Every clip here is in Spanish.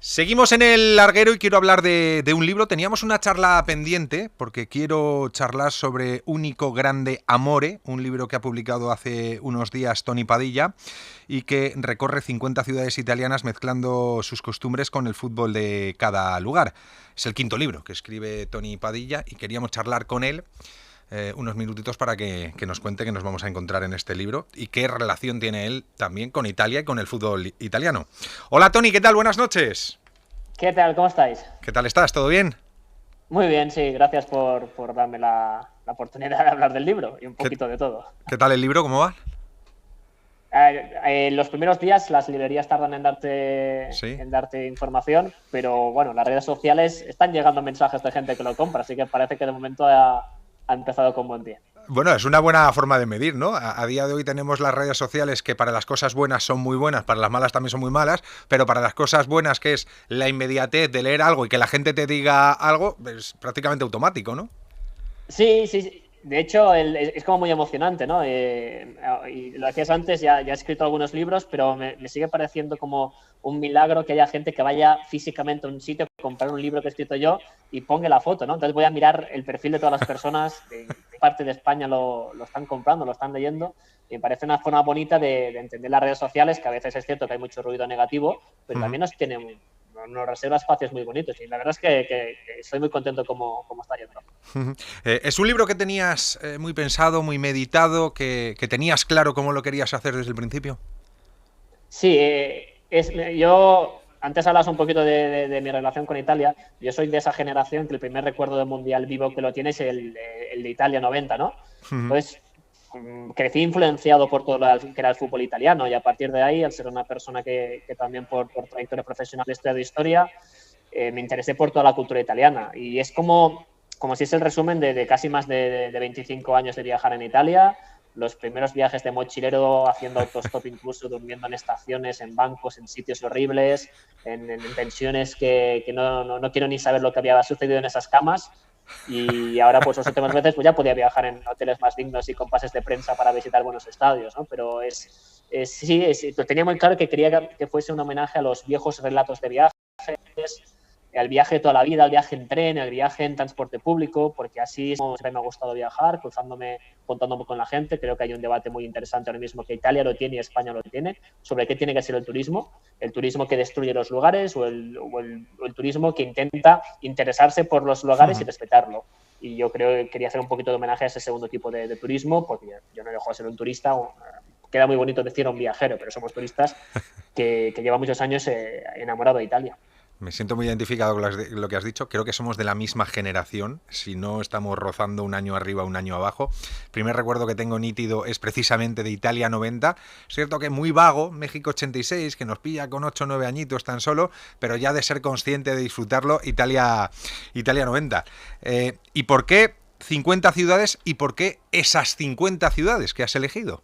Seguimos en el larguero y quiero hablar de un libro. Teníamos una charla pendiente porque quiero charlar sobre Único Grande Amore, un libro que ha publicado hace unos días Tony Padilla y que recorre 50 ciudades italianas mezclando sus costumbres con el fútbol de cada lugar. Es el quinto libro que escribe Tony Padilla y queríamos charlar con él unos minutitos para que nos cuente qué nos vamos a encontrar en este libro y qué relación tiene él también con Italia y con el fútbol italiano. Hola Tony, ¿qué tal? Buenas noches. ¿Qué tal? ¿Cómo estáis? ¿Qué tal estás? ¿Todo bien? Muy bien, sí, gracias por darme la oportunidad de hablar del libro y un ¿Qué, poquito de todo. qué tal el libro? ¿Cómo va? Los primeros días las librerías tardan Sí. en darte información, pero bueno, las redes sociales están llegando mensajes de gente que lo compra, así que parece que de momento ha empezado con buen pie. Bueno, es una buena forma de medir, ¿no? A día de hoy tenemos las redes sociales que para las cosas buenas son muy buenas, para las malas también son muy malas, pero para las cosas buenas, que es la inmediatez de leer algo y que la gente te diga algo, es prácticamente automático, ¿no? Sí, sí, sí. De hecho, es como muy emocionante, ¿no? Y lo decías antes, ya he escrito algunos libros, pero me sigue pareciendo como un milagro que haya gente que vaya físicamente a un sitio, comprar un libro que he escrito yo y ponga la foto, ¿no? Entonces voy a mirar el perfil de todas las personas, de qué parte de España lo están comprando, lo están leyendo, y me parece una forma bonita de entender las redes sociales, que a veces es cierto que hay mucho ruido negativo, pero Uh-huh. también nos reserva espacios muy bonitos, y la verdad es que estoy muy contento como está yendo. Uh-huh. Es un libro que tenías muy pensado, muy meditado, que tenías claro cómo lo querías hacer desde el principio. Sí, yo antes hablas un poquito de mi relación con Italia. Yo soy de esa generación que el primer recuerdo del Mundial vivo que lo tiene es el de Italia 90, ¿no? Uh-huh. Entonces, crecí influenciado por todo lo que era el fútbol italiano y a partir de ahí, al ser una persona que también por trayectoria profesional he estudiado historia, me interesé por toda la cultura italiana. Y es como si es el resumen de casi más de 25 años de viajar en Italia, los primeros viajes de mochilero haciendo autostop, incluso durmiendo en estaciones, en bancos, en sitios horribles, en pensiones que no quiero ni saber lo que había sucedido en esas camas. Y ahora, pues los últimos meses, pues ya podía viajar en hoteles más dignos y con pases de prensa para visitar buenos estadios, ¿no? Pero sí, tenía muy claro que quería que fuese un homenaje a los viejos relatos de viajes, al viaje de toda la vida, al viaje en tren, al viaje en transporte público, porque así siempre me ha gustado viajar, contándome con la gente. Creo que hay un debate muy interesante ahora mismo que Italia lo tiene y España lo tiene, sobre qué tiene que ser el turismo que destruye los lugares o el turismo que intenta interesarse por los lugares y Uh-huh. respetarlo. Y yo creo que quería hacer un poquito de homenaje a ese segundo tipo de turismo, porque yo no dejo de ser un turista, queda muy bonito decir un viajero, pero somos turistas que lleva muchos años enamorado de Italia. Me siento muy identificado con lo que has dicho. Creo que somos de la misma generación, si no estamos rozando un año arriba, un año abajo. El primer recuerdo que tengo nítido es precisamente de Italia 90. Es cierto que muy vago, México 86, que nos pilla con 8 o 9 añitos tan solo, pero ya de ser consciente de disfrutarlo, Italia 90. ¿Y por qué 50 ciudades y por qué esas 50 ciudades que has elegido?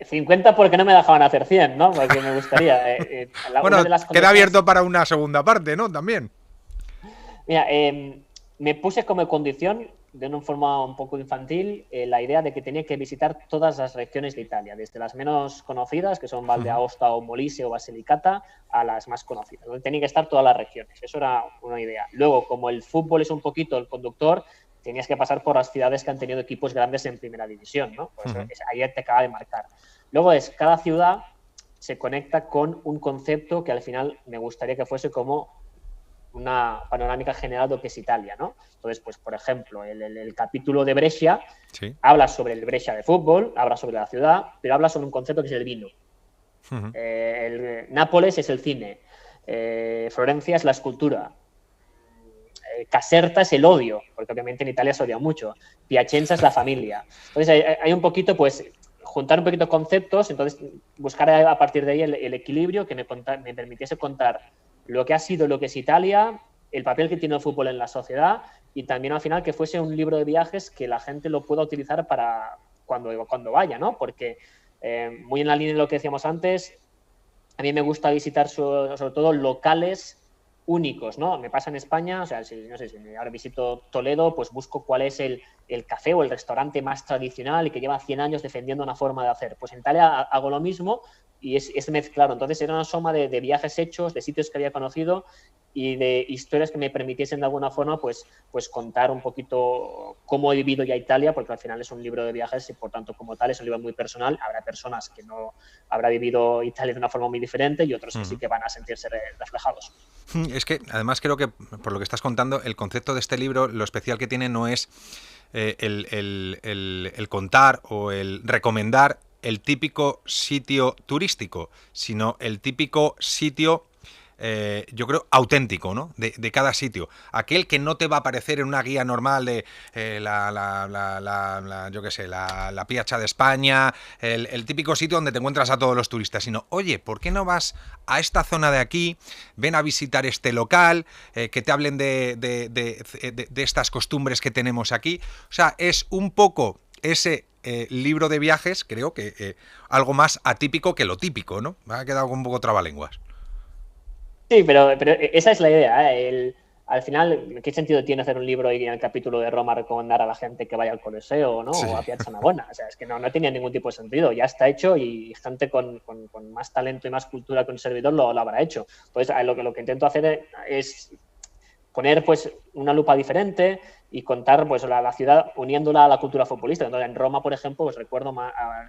50 porque no me dejaban hacer 100, ¿no? Porque me gustaría. Una Bueno, de las queda condiciones. abierto para una segunda parte, ¿no? También. Mira, me puse como condición, de una forma un poco infantil, la idea de que tenía que visitar todas las regiones de Italia, desde las menos conocidas, que son Val d'Aosta o Molise o Basilicata, a las más conocidas, donde tenía que estar todas las regiones. Eso era una idea. Luego, como el fútbol es un poquito el conductor, tenías que pasar por las ciudades que han tenido equipos grandes en primera división, ¿no? Por eso ahí te acaba de marcar. Luego cada ciudad se conecta con un concepto que al final me gustaría que fuese como una panorámica general de lo que es Italia, ¿no? Entonces, pues, por ejemplo, el capítulo de Brescia Sí. habla sobre el Brescia de fútbol, habla sobre la ciudad, pero habla sobre un concepto que es el vino. Uh-huh. Nápoles es el cine, Florencia es la escultura, Caserta es el odio, porque obviamente en Italia se odia mucho, Piacenza es la familia. Entonces, hay un poquito, pues, juntar un poquito conceptos, entonces buscar a partir de ahí el equilibrio que me permitiese contar lo que ha sido, lo que es Italia, el papel que tiene el fútbol en la sociedad y también al final que fuese un libro de viajes que la gente lo pueda utilizar para cuando vaya, ¿no? Porque muy en la línea de lo que decíamos antes, a mí me gusta visitar sobre todo locales únicos, ¿no? Me pasa en España, o sea, si, no sé, si ahora visito Toledo, pues busco cuál es el café o el restaurante más tradicional y que lleva 100 años defendiendo una forma de hacer. Pues en Italia hago lo mismo y es mezclado. Entonces era una suma de viajes hechos, de sitios que había conocido y de historias que me permitiesen de alguna forma pues contar un poquito cómo he vivido ya Italia, porque al final es un libro de viajes y por tanto como tal es un libro muy personal. Habrá personas que no habrá vivido Italia de una forma muy diferente y otros que sí que van a sentirse reflejados. Es que además creo que por lo que estás contando, el concepto de este libro, lo especial que tiene no es el contar o el recomendar el típico sitio turístico, sino el típico sitio, yo creo, auténtico, ¿no? De cada sitio. Aquel que no te va a aparecer en una guía normal de yo qué sé, la Piazza de España, el típico sitio donde te encuentras a todos los turistas, sino, oye, ¿por qué no vas a esta zona de aquí? Ven a visitar este local, que te hablen de estas costumbres que tenemos aquí. O sea, es un poco ese libro de viajes, creo que algo más atípico que lo típico, ¿no? Me ha quedado un poco trabalenguas. Sí, pero esa es la idea, ¿eh? Al final, ¿qué sentido tiene hacer un libro y en el capítulo de Roma recomendar a la gente que vaya al Coliseo, ¿no? Sí. O a Piazza Navona? O sea, es que no tenía ningún tipo de sentido. Ya está hecho y gente con más talento y más cultura que un servidor lo habrá hecho. Entonces, lo que intento hacer es poner pues una lupa diferente y contar pues la ciudad uniéndola a la cultura futbolística. Entonces, en Roma, por ejemplo, pues recuerdo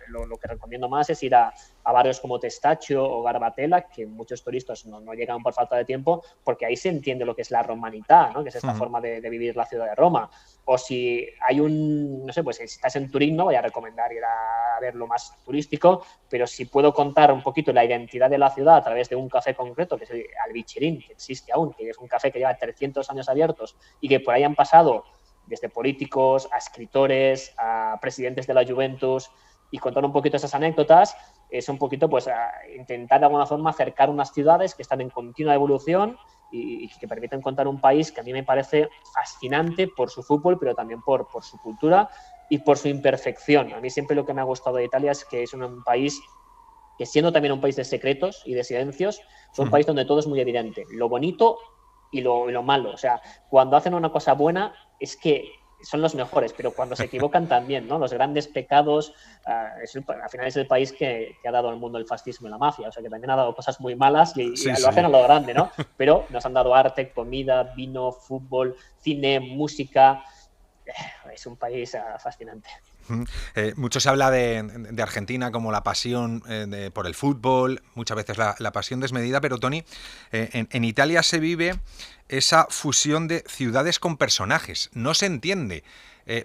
lo que recomiendo más es ir a barrios como Testaccio o Garbatella, que muchos turistas no llegan por falta de tiempo, porque ahí se entiende lo que es la romanidad, ¿no? Que es esta forma de vivir la ciudad de Roma. O si hay no sé, pues si estás en Turín, no voy a recomendar ir a ver lo más turístico, pero si puedo contar un poquito la identidad de la ciudad a través de un café concreto, que es el Albicherín, que existe aún, que es un café que lleva 300 años abiertos y que por ahí han pasado desde políticos a escritores, a presidentes de la Juventus, y contar un poquito esas anécdotas es un poquito pues a intentar de alguna forma acercar unas ciudades que están en continua evolución y que permiten contar un país que a mí me parece fascinante por su fútbol, pero también por su cultura y por su imperfección. A mí siempre lo que me ha gustado de Italia es que es un país que, siendo también un país de secretos y de silencios, es un país donde todo es muy evidente, lo bonito y lo malo. O sea, cuando hacen una cosa buena es que son los mejores, pero cuando se equivocan también, ¿no? Los grandes pecados, al final es el país que ha dado al mundo el fascismo y la mafia, o sea, que también ha dado cosas muy malas y Sí, lo sí. hacen a lo grande, ¿no? Pero nos han dado arte, comida, vino, fútbol, cine, música. Es un país fascinante. Mucho se habla de Argentina como la pasión por el fútbol, muchas veces la pasión desmedida, pero Tony, en Italia se vive esa fusión de ciudades con personajes. No se entiende,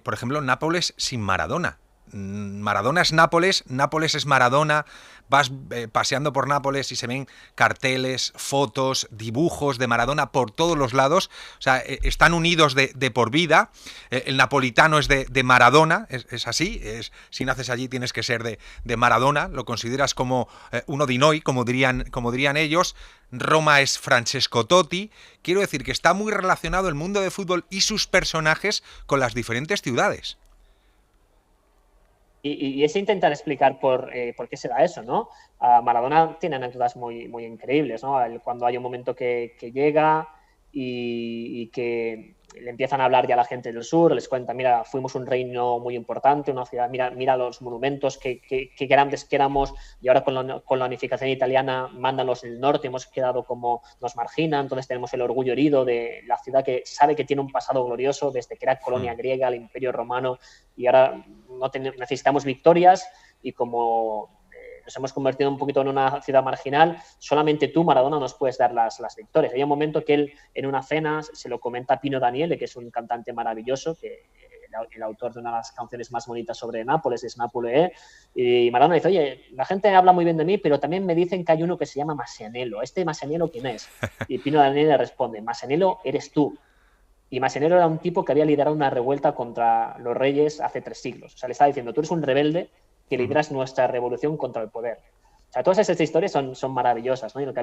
por ejemplo, Nápoles sin Maradona. Maradona es Nápoles, Nápoles es Maradona, vas paseando por Nápoles y se ven carteles, fotos, dibujos de Maradona por todos los lados, o sea, están unidos de por vida, el napolitano es de Maradona, es así, si naces allí tienes que ser de Maradona, lo consideras como uno di noi, como dirían ellos. Roma es Francesco Totti, quiero decir que está muy relacionado el mundo de fútbol y sus personajes con las diferentes ciudades. Y es intentar explicar por qué se da eso, ¿no? Maradona tiene anécdotas muy increíbles, ¿no? Cuando hay un momento que llega y que le empiezan a hablar ya a la gente del sur, les cuenta, mira, fuimos un reino muy importante, una ciudad, mira los monumentos, qué grandes que éramos, y ahora con la unificación italiana mandan los del norte, hemos quedado como nos marginan, entonces tenemos el orgullo herido de la ciudad que sabe que tiene un pasado glorioso desde que era colonia griega, el Imperio Romano, y ahora necesitamos victorias y como nos hemos convertido un poquito en una ciudad marginal, solamente tú, Maradona, nos puedes dar las victorias. Hay un momento que él en una cena se lo comenta a Pino Daniele, que es un cantante maravilloso, que el autor de una de las canciones más bonitas sobre Nápoles, es Nápoles, y Maradona dice, oye, la gente habla muy bien de mí, pero también me dicen que hay uno que se llama Masaniello. ¿Este Masaniello quién es? Y Pino Daniele responde, Masaniello eres tú. Y Masaniello era un tipo que había liderado una revuelta contra los reyes hace 3 siglos. O sea, le estaba diciendo, tú eres un rebelde que lideras nuestra revolución contra el poder. O sea, todas esas historias son maravillosas, ¿no? Y en el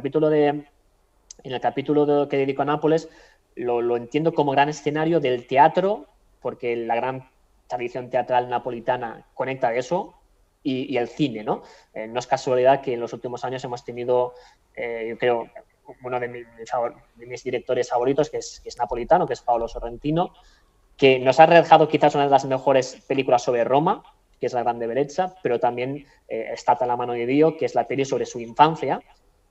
capítulo que dedico a Nápoles lo entiendo como gran escenario del teatro, porque la gran tradición teatral napolitana conecta eso, y el cine, ¿no? No es casualidad que en los últimos años hemos tenido, yo creo, uno de mis directores favoritos, que es napolitano, que es Paolo Sorrentino, que nos ha dejado quizás una de las mejores películas sobre Roma, que es La Grande Bellezza, pero también Stata la mano de Dio, que es la peli sobre su infancia,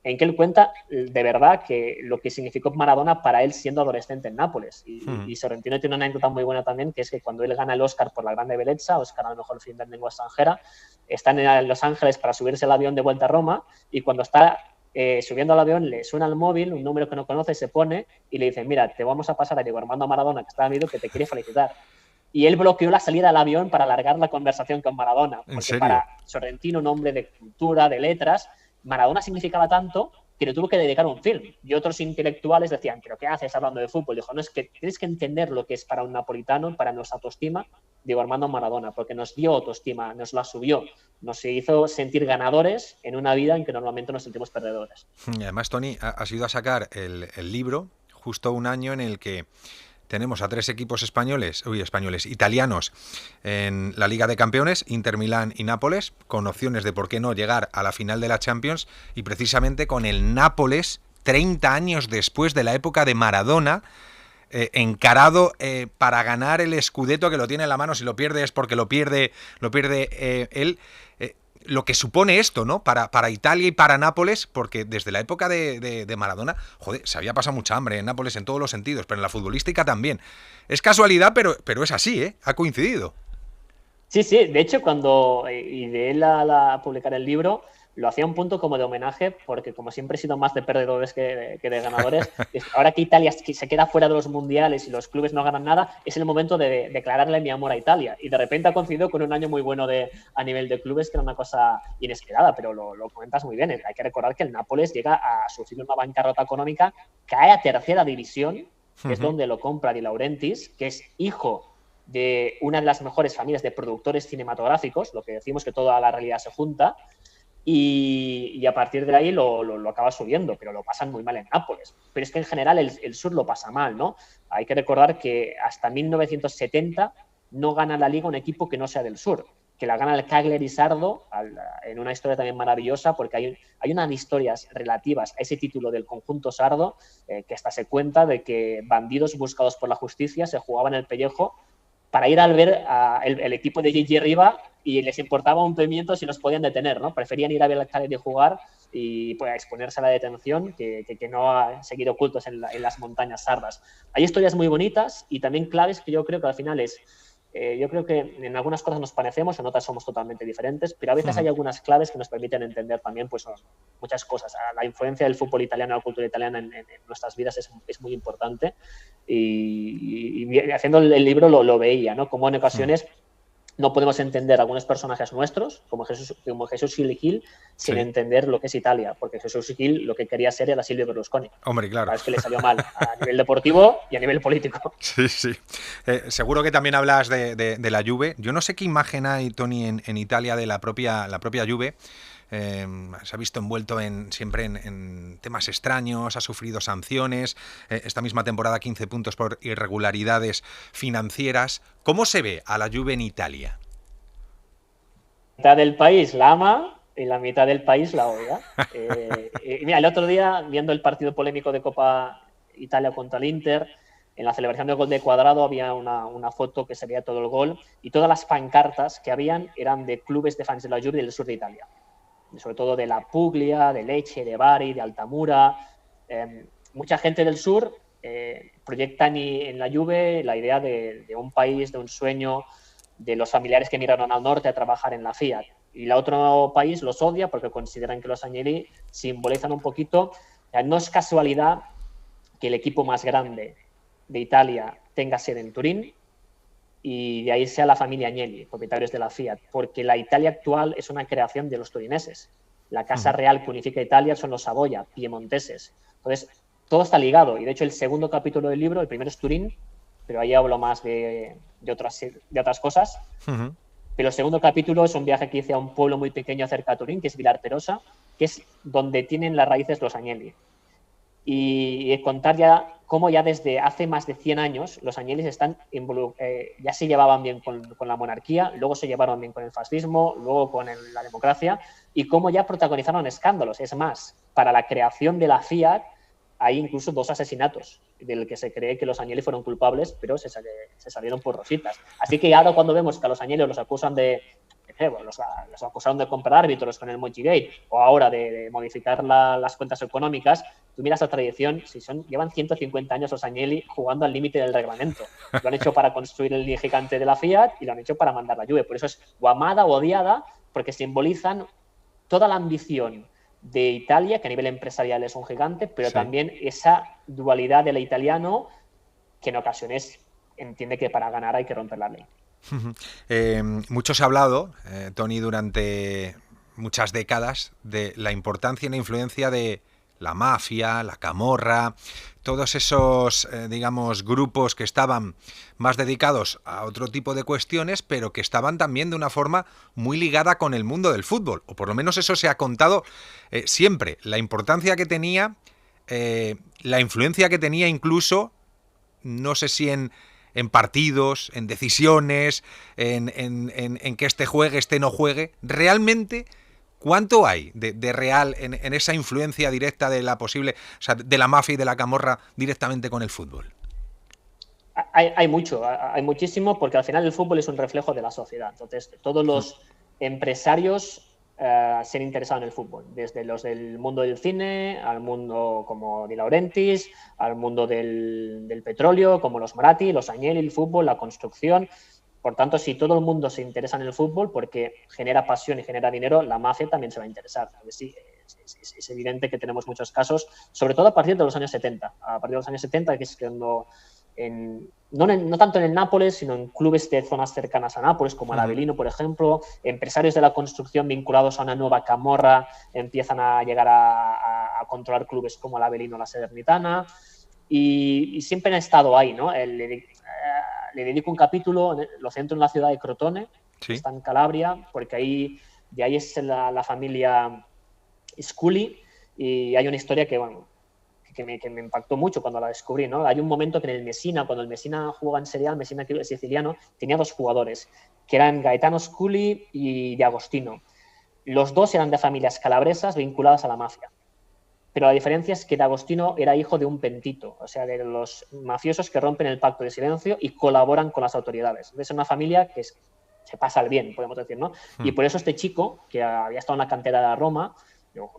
en que él cuenta de verdad que lo que significó Maradona para él siendo adolescente en Nápoles. Y Sorrentino tiene una anécdota muy buena también, que es que cuando él gana el Oscar por La Grande Bellezza, Oscar a lo mejor film de lengua extranjera, están en Los Ángeles para subirse al avión de vuelta a Roma, y cuando está subiendo al avión le suena al móvil, un número que no conoce, se pone y le dicen, mira, te vamos a pasar a Diego Armando Maradona, que está amigo, que te quiere felicitar. Y él bloqueó la salida del avión para alargar la conversación con Maradona. Porque para Sorrentino, un hombre de cultura, de letras, Maradona significaba tanto que le tuvo que dedicar un film. Y otros intelectuales decían, ¿pero qué haces hablando de fútbol? Dijo, no, es que tienes que entender lo que es para un napolitano, para nuestra autoestima, Diego Armando Maradona, porque nos dio autoestima, nos la subió, nos hizo sentir ganadores en una vida en que normalmente nos sentimos perdedores. Y además, Tony, has ido a sacar el libro justo un año en el que tenemos a 3 equipos italianos en la Liga de Campeones, Inter, Milán y Nápoles, con opciones de por qué no llegar a la final de la Champions, y precisamente con el Nápoles 30 años después de la época de Maradona, encarado para ganar el Scudetto, que lo tiene en la mano. Si lo pierde es porque lo pierde él. Lo que supone esto, ¿no? Para Italia y para Nápoles, porque desde la época de Maradona, joder, se había pasado mucha hambre en Nápoles en todos los sentidos, pero en la futbolística también. Es casualidad, pero es así, ¿eh? Ha coincidido. Sí, sí, de hecho, cuando ideé a publicar el libro, lo hacía un punto como de homenaje, porque como siempre he sido más de perdedores que de ganadores, ahora que Italia se queda fuera de los mundiales y los clubes no ganan nada, es el momento de declararle mi amor a Italia. Y de repente ha coincidido con un año muy bueno a nivel de clubes, que era una cosa inesperada, pero lo comentas muy bien. Hay que recordar que el Nápoles llega a sufrir una bancarrota económica, cae a tercera división, que es donde lo compra Di Laurentiis, que es hijo de una de las mejores familias de productores cinematográficos, lo que decimos que toda la realidad se junta, y a partir de ahí lo acaba subiendo, pero lo pasan muy mal en Nápoles. Pero es que en general el sur lo pasa mal, ¿no? Hay que recordar que hasta 1970 no gana la Liga un equipo que no sea del sur, que la gana el Cagliari Sardo, en una historia también maravillosa, porque hay unas historias relativas a ese título del conjunto sardo, que hasta se cuenta de que bandidos buscados por la justicia se jugaban el pellejo para ir al ver el equipo de Gigi Riva, y les importaba un pimiento si los podían detener, ¿no? Preferían ir a ver al Cagliari jugar y pues, exponerse a la detención que no a seguir ocultos en las montañas sardas. Hay historias muy bonitas y también claves que yo creo que al final yo creo que en algunas cosas nos parecemos, en otras somos totalmente diferentes, pero a veces hay algunas claves que nos permiten entender también pues, muchas cosas. La influencia del fútbol italiano, la cultura italiana en nuestras vidas es muy importante, y haciendo el libro lo veía, ¿no? Como en ocasiones no podemos entender algunos personajes nuestros, como Jesús Gil Gil, sin entender lo que es Italia, porque Jesús Gil lo que quería ser era Silvio Berlusconi. Hombre, claro. Es que le salió mal a nivel deportivo y a nivel político. Sí, sí. Seguro que también hablas de la Juve. Yo no sé qué imagen hay, Tony, en Italia de la propia Juve. Se ha visto envuelto siempre en temas extraños, ha sufrido sanciones, esta misma temporada 15 puntos por irregularidades financieras. ¿Cómo se ve a la Juve en Italia? La mitad del país la ama y la mitad del país la odia. Mira, el otro día, viendo el partido polémico de Copa Italia contra el Inter, en la celebración del gol de Cuadrado había una foto que se veía todo el gol, y todas las pancartas que habían eran de clubes de fans de la Juve del sur de Italia, sobre todo de la Puglia, de Lecce, de Bari, de Altamura. Mucha gente del sur proyecta en la Juve la idea de un país, de un sueño, de los familiares que emigraron al norte a trabajar en la Fiat. Y el otro país los odia porque consideran que los Agnelli simbolizan un poquito. No es casualidad que el equipo más grande de Italia tenga sede en Turín, y de ahí sea la familia Agnelli, propietarios de la Fiat, porque la Italia actual es una creación de los turineses. La casa real que unifica Italia son los Saboya, piemonteses. Entonces, todo está ligado, y de hecho el segundo capítulo del libro, el primero es Turín, pero ahí hablo más de otras cosas. Pero el segundo capítulo es un viaje que hice a un pueblo muy pequeño cerca de Turín, que es Vilar Perosa, que es donde tienen las raíces los Agnelli. Y contar ya cómo ya desde hace más de 100 años los Agnelli ya se llevaban bien con la monarquía, luego se llevaron bien con el fascismo, luego con la democracia, y cómo ya protagonizaron escándalos. Es más, para la creación de la Fiat hay incluso 2 asesinatos del que se cree que los Agnelli fueron culpables, pero se salieron por rositas. Así que ahora cuando vemos que a los Agnelli los acusan los acusaron de comprar árbitros con el Mochigate, o ahora de modificar las cuentas económicas, tú miras la tradición, llevan 150 años los Agnelli jugando al límite del reglamento. Lo han hecho para construir el gigante de la Fiat y lo han hecho para mandar la Juve. Por eso es o amada o odiada, porque simbolizan toda la ambición de Italia, que a nivel empresarial es un gigante, pero también esa dualidad del italiano que en ocasiones entiende que para ganar hay que romper la ley. Mucho se ha hablado, Tony, durante muchas décadas de la importancia y la influencia de la mafia, la camorra, todos esos, digamos, grupos que estaban más dedicados a otro tipo de cuestiones, pero que estaban también de una forma muy ligada con el mundo del fútbol, o por lo menos eso se ha contado siempre, la importancia que tenía, la influencia que tenía incluso, no sé si en partidos, en decisiones, en que este juegue, este no juegue. Realmente, ¿cuánto hay de real en esa influencia directa de la posible, o sea, de la mafia y de la camorra directamente con el fútbol? Hay muchísimo, porque al final el fútbol es un reflejo de la sociedad. Entonces, todos los empresarios se han interesado en el fútbol, desde los del mundo del cine, al mundo como Di Laurentiis, al mundo del petróleo, como los Moratti, los Agnelli, el fútbol, la construcción. Por tanto, si todo el mundo se interesa en el fútbol porque genera pasión y genera dinero, la mafia también se va a interesar. Sí, es evidente que tenemos muchos casos, sobre todo a partir de los años 70. A partir de los años 70, que es cuando no tanto en el Nápoles, sino en clubes de zonas cercanas a Nápoles, como el Avellino, por ejemplo, empresarios de la construcción vinculados a una nueva camorra empiezan a llegar a controlar clubes como el Avellino o la Salernitana, y siempre han estado ahí, ¿no? Le dedico un capítulo, lo centro en la ciudad de Crotone, que está en Calabria, porque de ahí es la familia Scully, y hay una historia que, bueno, que me impactó mucho cuando la descubrí, ¿no? Hay un momento que en el Messina, cuando el Messina jugaba en Serie A, el Messina siciliano, tenía 2 jugadores, que eran Gaetano Scully y De Agostino. Los 2 eran de familias calabresas vinculadas a la mafia. Pero la diferencia es que De Agostino era hijo de un pentito, o sea, de los mafiosos que rompen el pacto de silencio y colaboran con las autoridades. Es una familia que se pasa al bien, podemos decir, ¿no? Y por eso este chico, que había estado en la cantera de la Roma,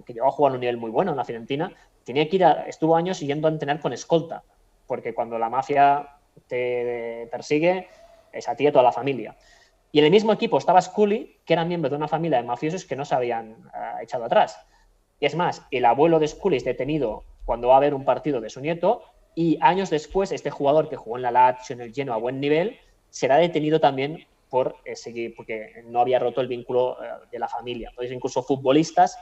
que llegó a jugar a un nivel muy bueno en la Fiorentina, tenía que estuvo años yendo a entrenar con escolta, porque cuando la mafia te persigue, es a ti y a toda la familia. Y en el mismo equipo estaba Scully, que era miembro de una familia de mafiosos que no se habían echado atrás. Y es más, el abuelo de Scully es detenido cuando va a haber un partido de su nieto, y años después este jugador que jugó en la Lazio, en el Genoa a buen nivel, será detenido también por seguir, porque no había roto el vínculo de la familia. Entonces, incluso futbolistas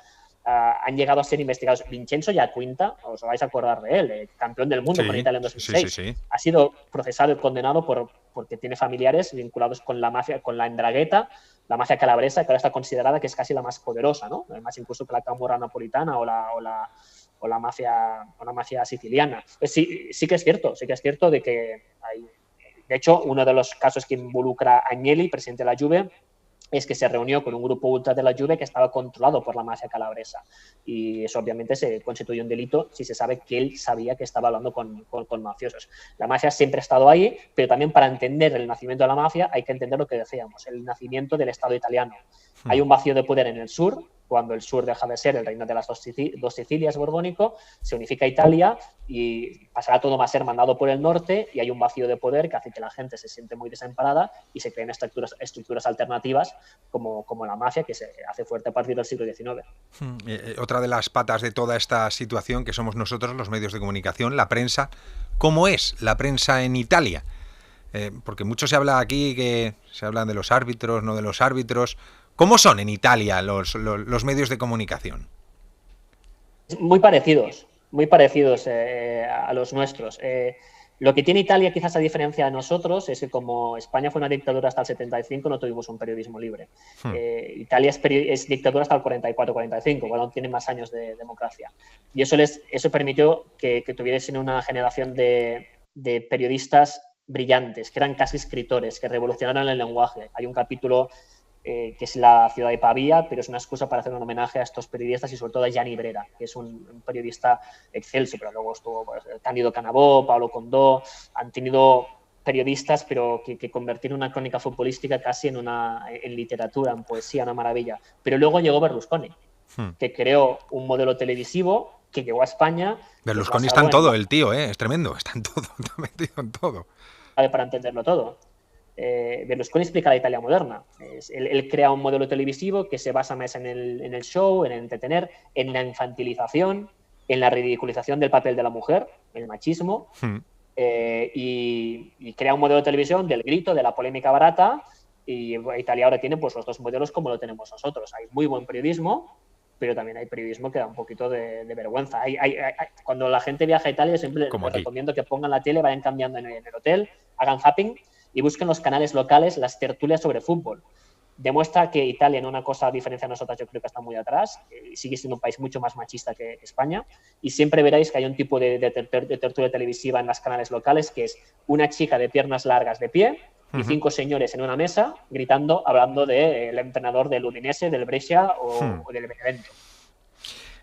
han llegado a ser investigados. Vincenzo Giaquinta, os vais a acordar de él, campeón del mundo con Italia en 2006. Sí. Ha sido procesado y condenado porque tiene familiares vinculados con la mafia, con la 'Ndrangheta, la mafia calabresa, que ahora está considerada que es casi la más poderosa, ¿no? Además, incluso que la camorra napolitana o la mafia siciliana. Pues sí que es cierto de que hay. De hecho, uno de los casos que involucra a Agnelli, presidente de la Juve, es que se reunió con un grupo ultra de la Juve que estaba controlado por la mafia calabresa. Y eso obviamente se constituye un delito si se sabe que él sabía que estaba hablando con mafiosos. La mafia siempre ha estado ahí, pero también para entender el nacimiento de la mafia hay que entender lo que decíamos, el nacimiento del Estado italiano. Hay un vacío de poder en el sur, cuando el sur deja de ser el reino de las dos Sicilias borbónico, se unifica Italia y pasará todo a ser mandado por el norte, y hay un vacío de poder que hace que la gente se siente muy desamparada y se creen estructuras alternativas como la mafia, que se hace fuerte a partir del siglo XIX. Otra de las patas de toda esta situación que somos nosotros, los medios de comunicación, la prensa. ¿Cómo es la prensa en Italia? Porque mucho se habla aquí, que se hablan de los árbitros, no de los árbitros. ¿Cómo son en Italia los medios de comunicación? Muy parecidos a los nuestros. Lo que tiene Italia, quizás a diferencia de nosotros, es que como España fue una dictadura hasta el 75, no tuvimos un periodismo libre. Italia es dictadura hasta el 44-45, bueno, tiene más años de democracia. Y eso permitió que tuviesen una generación de periodistas brillantes, que eran casi escritores, que revolucionaron el lenguaje. Hay un capítulo que es la ciudad de Pavía, pero es una excusa para hacer un homenaje a estos periodistas y sobre todo a Gianni Brera, que es un periodista excelso, pero luego estuvo pues, Cándido Canabó, Pablo Condó, han tenido periodistas, pero que convertir una crónica futbolística casi en literatura, en poesía, una maravilla. Pero luego llegó Berlusconi, que creó un modelo televisivo que llegó a España. Berlusconi está en todo, el tío, es tremendo, está en todo, está metido en todo. Para entenderlo todo. Berlusconi explica la Italia moderna. Él crea un modelo televisivo que se basa más en el show, en el entretener, en la infantilización, en la ridiculización del papel de la mujer, el machismo, y crea un modelo de televisión del grito, de la polémica barata, y Italia ahora tiene pues los dos modelos como lo tenemos nosotros. Hay muy buen periodismo, pero también hay periodismo que da un poquito de vergüenza. Cuando la gente viaja a Italia siempre les recomiendo que pongan la tele, vayan cambiando en el hotel, hagan zapping y busquen los canales locales, las tertulias sobre fútbol. Demuestra que Italia, en una cosa a diferencia de nosotros, yo creo que está muy atrás, sigue siendo un país mucho más machista que España, y siempre veréis que hay un tipo de tertulia televisiva en los canales locales, que es una chica de piernas largas de pie y 5 señores en una mesa gritando, hablando del entrenador del Udinese, del Brescia o del Benevento.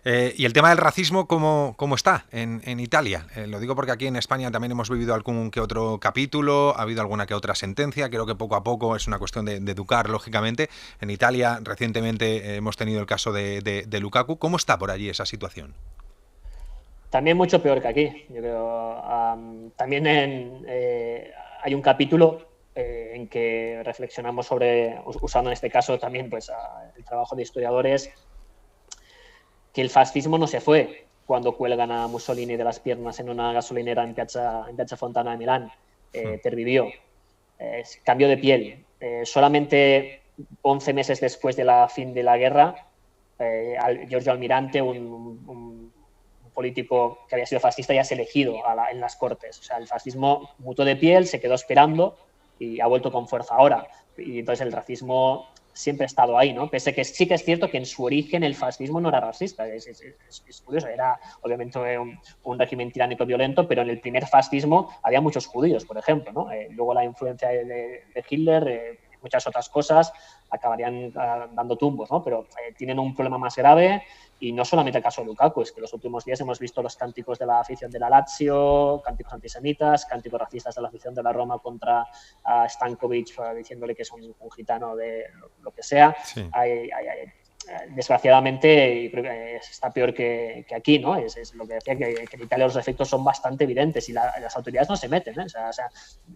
Y el tema del racismo, ¿cómo está en Italia? Lo digo porque aquí en España también hemos vivido algún que otro capítulo, ha habido alguna que otra sentencia, creo que poco a poco es una cuestión de educar, lógicamente. En Italia recientemente hemos tenido el caso de Lukaku. ¿Cómo está por allí esa situación? También mucho peor que aquí, yo creo. También hay un capítulo en que reflexionamos sobre, usando en este caso también pues, el trabajo de historiadores, que el fascismo no se fue cuando cuelgan a Mussolini de las piernas en una gasolinera en Piazza Fontana de Milán. Pervivió. Cambió de piel. Solamente 11 meses después de la fin de la guerra, Giorgio Almirante, un político que había sido fascista, ya es elegido en las Cortes. O sea, el fascismo mutó de piel, se quedó esperando y ha vuelto con fuerza ahora. Y entonces el racismo siempre ha estado ahí, ¿no? Pese que sí que es cierto que en su origen el fascismo no era racista, es curioso, era obviamente un régimen tiránico violento, pero en el primer fascismo había muchos judíos, por ejemplo, ¿no? Luego la influencia de Hitler, muchas otras cosas acabarían dando tumbos, ¿no? Pero tienen un problema más grave, y no solamente el caso de Lukaku, es que los últimos días hemos visto los cánticos de la afición de la Lazio, cánticos antisemitas, cánticos racistas de la afición de la Roma contra Stankovic, diciéndole que es un gitano de lo que sea. Sí. Desgraciadamente, creo que está peor que aquí, ¿no? Es lo que decía, que en Italia los efectos son bastante evidentes y las autoridades no se meten, ¿eh? O sea,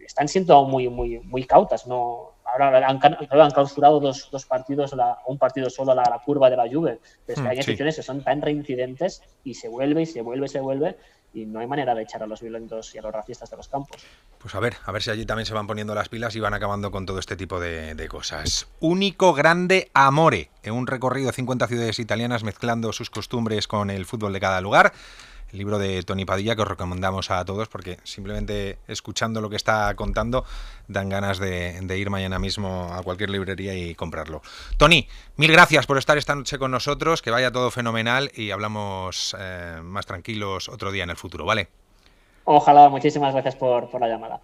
están siendo muy cautas, ¿no? Ahora han clausurado dos partidos, un partido solo a la curva de la Juve, pero es que hay instituciones que son tan reincidentes y se vuelve, y no hay manera de echar a los violentos y a los racistas de los campos. Pues a ver si allí también se van poniendo las pilas y van acabando con todo este tipo de cosas. Unico grande amore, en un recorrido de 50 ciudades italianas mezclando sus costumbres con el fútbol de cada lugar. El libro de Toni Padilla, que os recomendamos a todos porque simplemente escuchando lo que está contando dan ganas de ir mañana mismo a cualquier librería y comprarlo. Toni, mil gracias por estar esta noche con nosotros, que vaya todo fenomenal y hablamos más tranquilos otro día en el futuro, ¿vale? Ojalá, muchísimas gracias por la llamada.